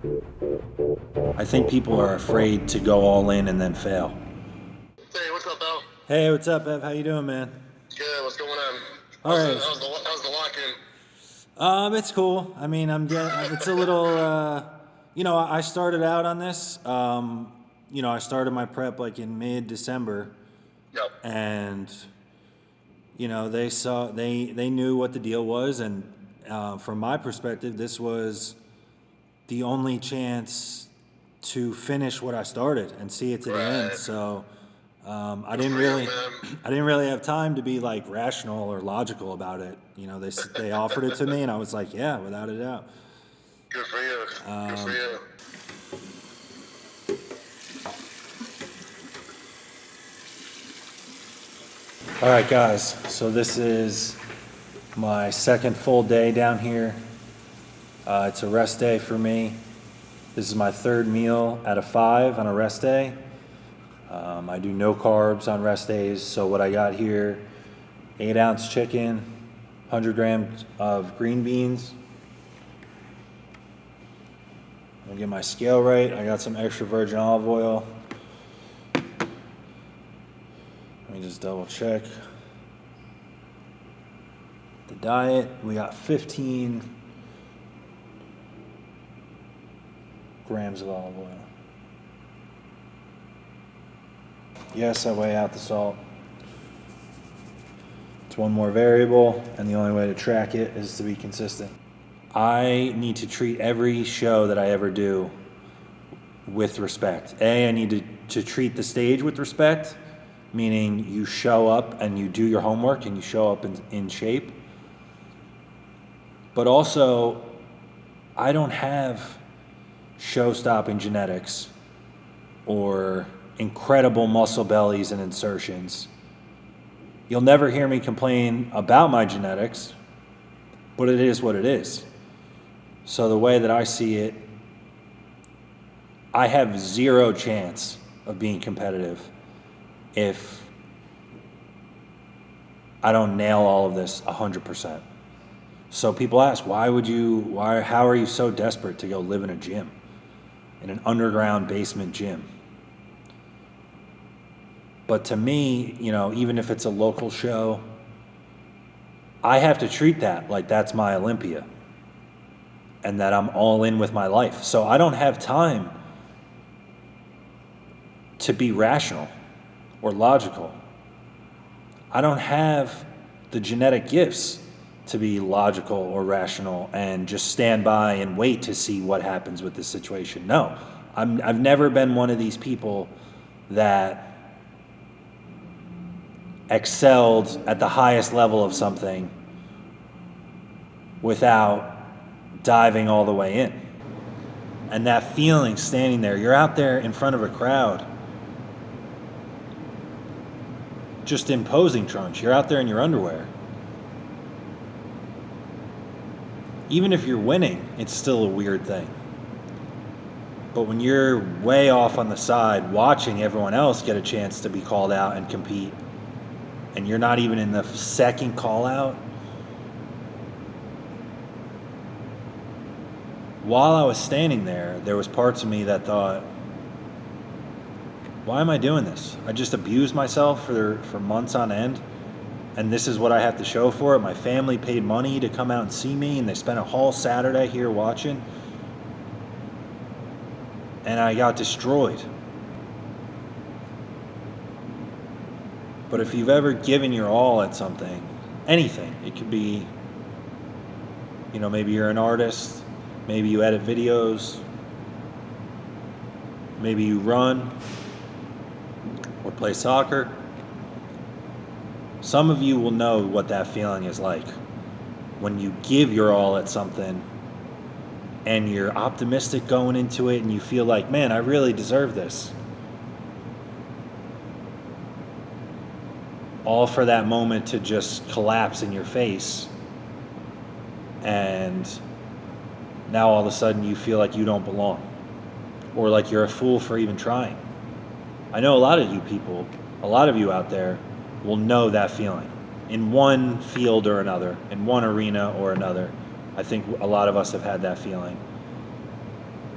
I think people are afraid to go all in and then fail. Hey, what's up, Al? Hey, what's up, Ev? How you doing, man? Good, what's going on? All right. How's the lock-in? It's cool. I mean, it's a little, I started out on this. I started my prep like in mid-December, Yep. and they knew what the deal was, and from my perspective, this was the only chance to finish what I started and see it to the end. Right. So I Good didn't for you, really, man. I didn't really have time to be like rational or logical about it. They offered it to me, and I was like, yeah, without a doubt. Good for you. Good for you. All right, guys. So this is my second full day down here. It's a rest day for me. This is my third meal out of 5 on a rest day. I do no carbs on rest days. So what I got here, 8-ounce chicken, 100 grams of green beans. I'll get my scale right. I got some extra virgin olive oil. Let me just double check. The diet, we got 15 grams of olive oil. Yes, I weigh out the salt. It's one more variable, and the only way to track it is to be consistent. I need to treat every show that I ever do with respect. I need to treat the stage with respect, meaning you show up and you do your homework and you show up in shape. But also, I don't have show-stopping genetics or incredible muscle bellies and insertions. You'll never hear me complain about my genetics, but it is what it is. So the way that I see it, I have zero chance of being competitive if I don't nail all of this 100%. So people ask, how are you so desperate to go live in a gym, in an underground basement gym? But to me, even if it's a local show, I have to treat that like that's my Olympia and that I'm all in with my life. So I don't have time to be rational or logical. I don't have the genetic gifts to be logical or rational and just stand by and wait to see what happens with this situation. No, I've never been one of these people that excelled at the highest level of something without diving all the way in. And that feeling standing there, you're out there in front of a crowd, just in posing trunks. You're out there in your underwear. Even if you're winning, it's still a weird thing. But when you're way off on the side watching everyone else get a chance to be called out and compete, and you're not even in the second call out, while I was standing there, there was parts of me that thought, why am I doing this? I just abused myself for months on end, and this is what I have to show for it. My family paid money to come out and see me, and they spent a whole Saturday here watching, and I got destroyed. But if you've ever given your all at something, anything, it could be, maybe you're an artist, maybe you edit videos, maybe you run or play soccer. Some of you will know what that feeling is like when you give your all at something and you're optimistic going into it and you feel like, man, I really deserve this. All for that moment to just collapse in your face, and now all of a sudden you feel like you don't belong, or like you're a fool for even trying. I know a lot of you out there will know that feeling in one field or another, in one arena or another. I think a lot of us have had that feeling.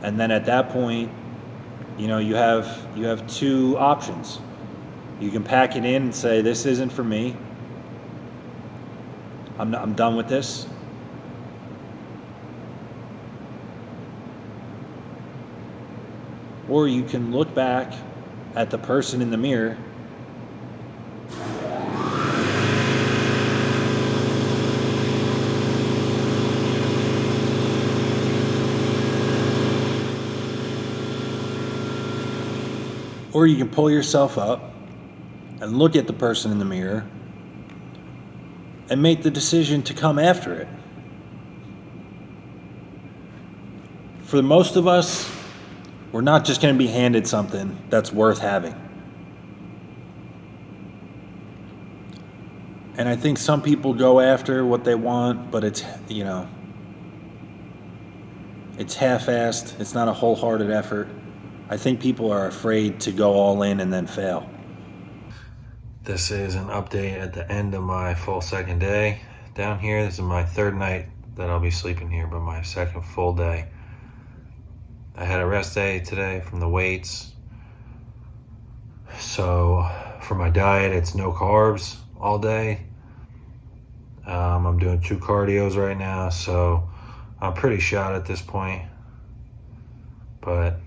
And then at that point, you know, you have two options. You can pack it in and say, this isn't for me. I'm done with this. Or you can look back at the person in the mirror or you can pull yourself up and look at the person in the mirror and make the decision to come after it. For most of us, we're not just going to be handed something that's worth having. And I think some people go after what they want, but it's, you know, it's half-assed. It's not a wholehearted effort. I think people are afraid to go all in and then fail. This is an update at the end of my full second day down here. This is my third night that I'll be sleeping here, but my second full day. I had a rest day today from the weights. So for my diet, it's no carbs all day. I'm doing 2 cardios right now, so I'm pretty shot at this point. But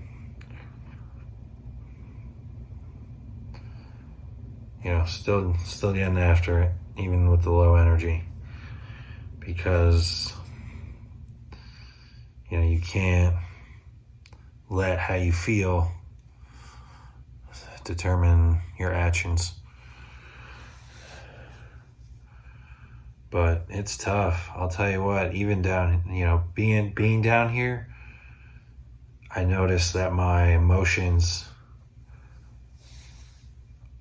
you know, still getting after it, even with the low energy, because you know, you can't let how you feel determine your actions. But it's tough. I'll tell you what, even down, you know, being down here, I noticed that my emotions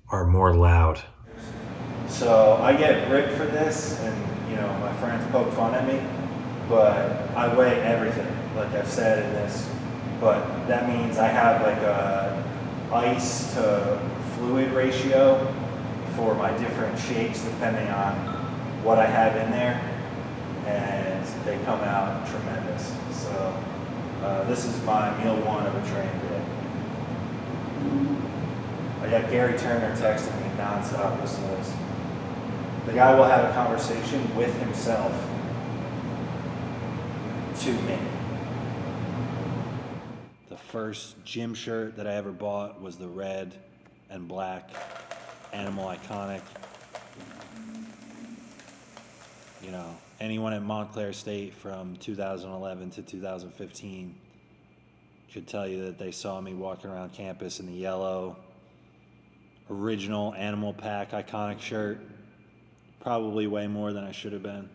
are more loud. So I get ripped for this, and you know, my friends poke fun at me, but I weigh everything, like I've said in this. But that means I have like a ice to fluid ratio for my different shakes depending on what I have in there, and they come out tremendous. So this is my meal 1 of a training day. I got Gary Turner texting me nonstop. Listen to this. The guy will have a conversation with himself to me. The first gym shirt that I ever bought was the red and black Animal Iconic. You know, anyone at Montclair State from 2011 to 2015 could tell you that they saw me walking around campus in the yellow original Animalpak iconic shirt, probably way more than I should have been.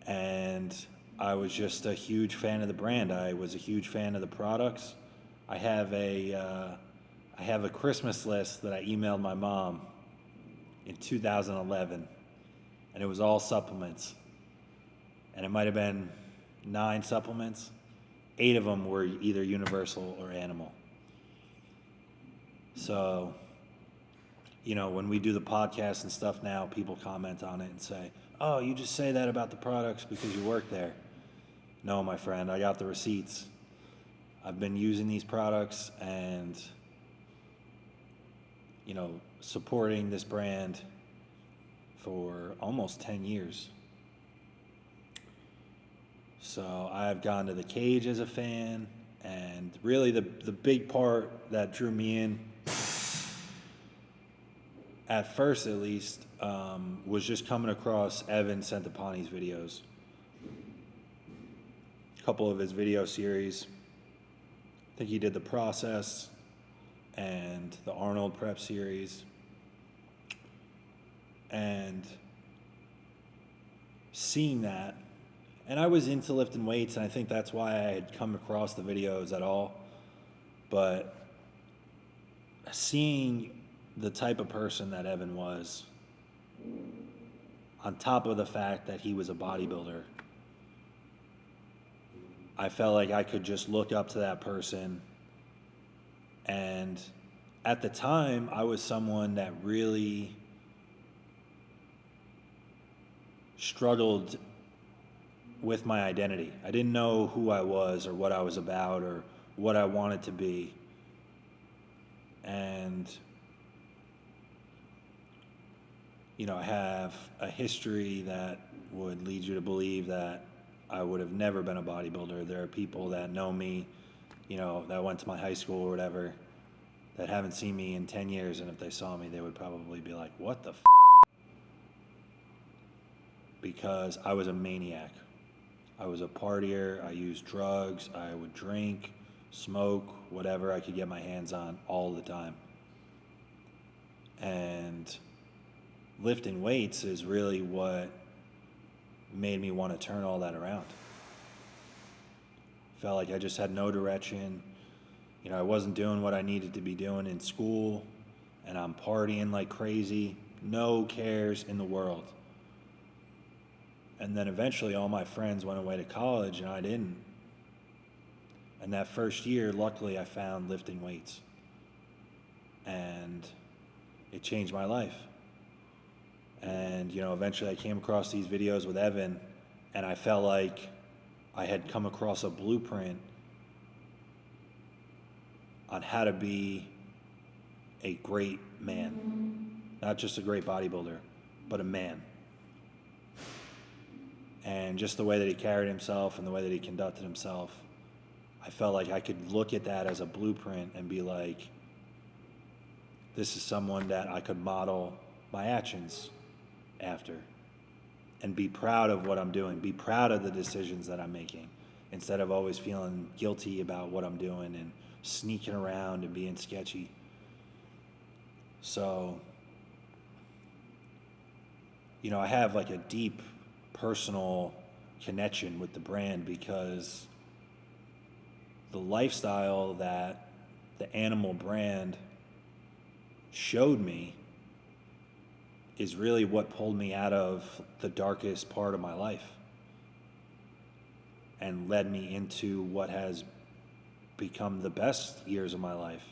And I was just a huge fan of the brand. I was a huge fan of the products. I have a Christmas list that I emailed my mom in 2011, and it was all supplements. And it might have been 9 supplements. 8 of them were either universal or animal. So, you know, when we do the podcast and stuff now, people comment on it and say, oh, you just say that about the products because you work there. No, my friend, I got the receipts. I've been using these products and, you know, supporting this brand for almost 10 years. So I've gone to the Cage as a fan, and really the big part that drew me in, at first at least, was just coming across Evan Centopani's videos. A couple of his video series. I think he did the Process and the Arnold Prep series. And seeing that, and I was into lifting weights, and I think that's why I had come across the videos at all. But seeing the type of person that Evan was, on top of the fact that he was a bodybuilder, I felt like I could just look up to that person. And at the time, I was someone that really struggled with my identity. I didn't know who I was or what I was about or what I wanted to be. And, you know, I have a history that would lead you to believe that I would have never been a bodybuilder. There are people that know me, you know, that went to my high school or whatever, that haven't seen me in 10 years, and if they saw me, they would probably be like, what the f***? Because I was a maniac. I was a partier, I used drugs, I would drink, smoke, whatever I could get my hands on all the time. And lifting weights is really what made me want to turn all that around. Felt like I just had no direction. You know, I wasn't doing what I needed to be doing in school, and I'm partying like crazy, no cares in the world. And then eventually all my friends went away to college and I didn't. And that first year, luckily, I found lifting weights. And it changed my life. And, you know, eventually I came across these videos with Evan, and I felt like I had come across a blueprint on how to be a great man. Not just a great bodybuilder, but a man. And just the way that he carried himself and the way that he conducted himself, I felt like I could look at that as a blueprint and be like, this is someone that I could model my actions after and be proud of what I'm doing, be proud of the decisions that I'm making, instead of always feeling guilty about what I'm doing and sneaking around and being sketchy. So, you know, I have like a deep personal connection with the brand because the lifestyle that the Animal brand showed me is really what pulled me out of the darkest part of my life and led me into what has become the best years of my life.